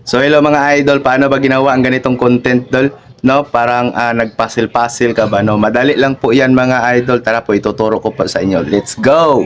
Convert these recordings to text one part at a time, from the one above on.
So hello mga idol, paano ba ginawa ang ganitong content dol? No, parang nagpasil-pasil ka ba no? Madali lang po 'yan mga idol. Tara po ituturo ko pa sa inyo. Let's go.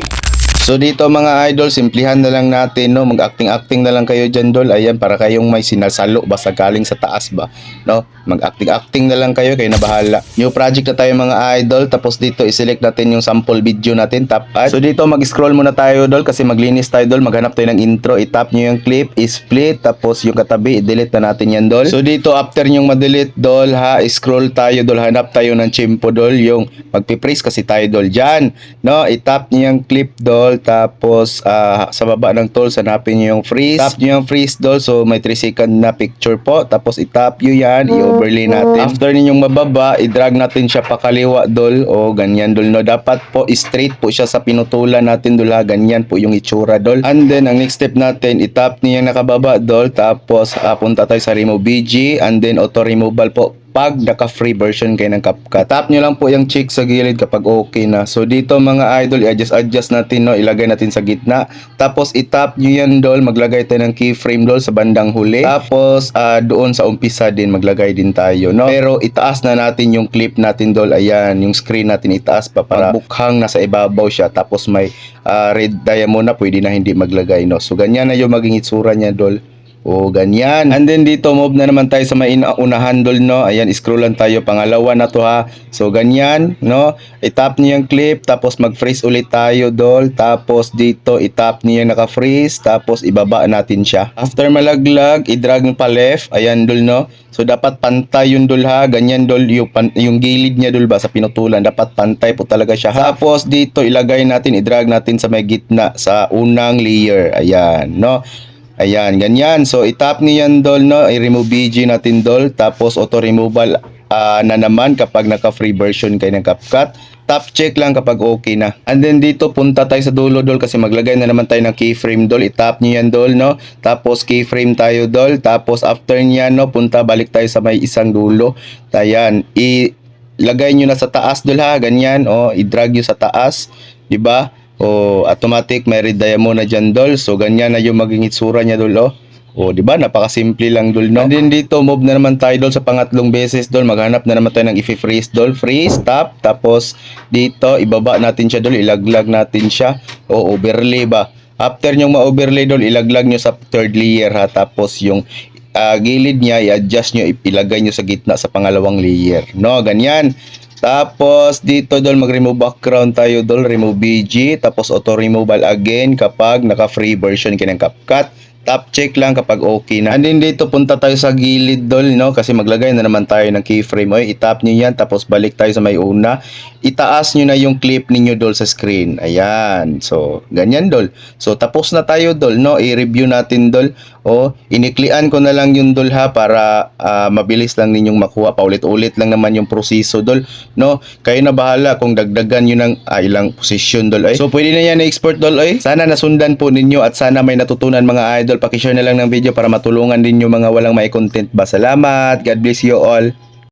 So dito mga idol, simplihan na lang natin no, mag-acting-acting na lang kayo diyan dol. Ayan para kayong may sinasalo basta galing sa taas ba, no? Mag-acting-acting na lang kayo kayo na bahala. New project na tayo mga idol. Tapos dito i-select natin yung sample video natin, tap add. So dito mag-scroll muna tayo dol kasi maglinis tayo dol. Maghanap tayo ng intro, i-tap nyo yung clip, i-split, tapos yung katabi i-delete na natin yan dol. So dito after nyong ma-delete dol ha, scroll tayo dol, hanap tayo ng chimpo dol, yung magpi-freeze kasi tayo dol dyan, no? I-tap nyo yung clip dol, tapos sa baba ng tools hanapin nyo yung freeze, tap nyo yung freeze dol. So may 3 second na picture po, tapos i-tap nyo yan, i-overlay natin. After ninyong mababa, i-drag natin siya pakaliwa dol, o ganyan dol, no? Dapat po straight po siya sa pinutulan natin dol ha, ganyan po yung itsura dol. And then ang next step natin, i-tap niyo yung nakababa dol, tapos punta tayo sa remove BG, and then auto removal po pag naka-free version kayo ng CapCut. Tap nyo lang po yung cheek sa gilid kapag okay na. So dito mga idol, i-adjust natin, no? Ilagay natin sa gitna. Tapos i-tap nyo yan dol, maglagay tayo ng keyframe dol sa bandang huli. Tapos doon sa umpisa din maglagay din tayo, no? Pero itaas na natin yung clip natin dol. Ayan, yung screen natin itaas pa para bukhang nasa ibabaw siya. Tapos may red diamond na, pwede na hindi maglagay, no? So ganyan na yung maging itsura niya dol. O ganyan. And then dito move na naman tayo sa may unahan dol, no? Ayan, scroll lang tayo, pangalawa na to ha. So ganyan, no? I-tap niyo yung clip, tapos mag-freeze ulit tayo dol. Tapos dito i-tap niyo yung naka-freeze, tapos ibaba natin siya. After malaglag, i-drag mo pa left. Ayan dol, no? So dapat pantay yung dol ha. Ganyan dol, yung gilid niya dol ba sa pinutulan, dapat pantay po talaga siya ha. Tapos dito ilagay natin, i-drag natin sa may gitna sa unang layer. Ayan, no? Ayan, ganyan. So, i-tap niyo yan dol, no? I-remove BG natin dol. Tapos, auto removal na naman kapag naka-free version kayo ng CapCut. Tap check lang kapag okay na. And then dito, punta tayo sa dulo dol kasi maglagay na naman tayo ng keyframe dol. I-tap niyo yan dol, no? Tapos, keyframe tayo dol. Tapos, after niyan, no? Punta, balik tayo sa may isang dulo. Ayan. Ilagay niyo na sa taas dol ha. Ganyan. O, i-drag niyo sa taas. Diba? O automatic may red diamond na dyan dol. So ganyan na yung maging itsura niya dol, oh. O di ba, napakasimple lang dol, no? And then dito move na naman tayo dol sa pangatlong beses dol. Maghanap na naman tayo ng i-freeze dol. Freeze, tap, tapos dito ibaba natin siya dol, ilaglag natin siya. O overlay ba. After nyong ma-overlay dol, ilaglag nyo sa third layer ha. Tapos yung gilid niya i-adjust nyo, ilagay nyo sa gitna sa pangalawang layer, no? Ganyan. Tapos dito dol, mag-remove background tayo dol, remove BG, tapos auto removal again kapag naka-free version kayo ng CapCut. Tap check lang kapag okay na. And then dito punta tayo sa gilid dol, no? Kasi maglagay na naman tayo ng keyframe. Oy, i-tap niyo yan, tapos balik tayo sa may una. Itaas niyo na yung clip ninyo dol sa screen. Ayan. So, ganyan dol. So, tapos na tayo dol, no? I-review natin dol. O, iniklian ko na lang yung dol ha para mabilis lang ninyong makuha. Paulit-ulit lang naman yung proseso dol, no? Kayo na bahala kung dagdagan nyo ng ilang position dol. Ay. So, pwede na yan na-export dol. Ay. Sana nasundan po ninyo at sana may natutunan mga idol. Pakishare na lang ng video para matulungan din yung mga walang may content ba. Salamat. God bless you all.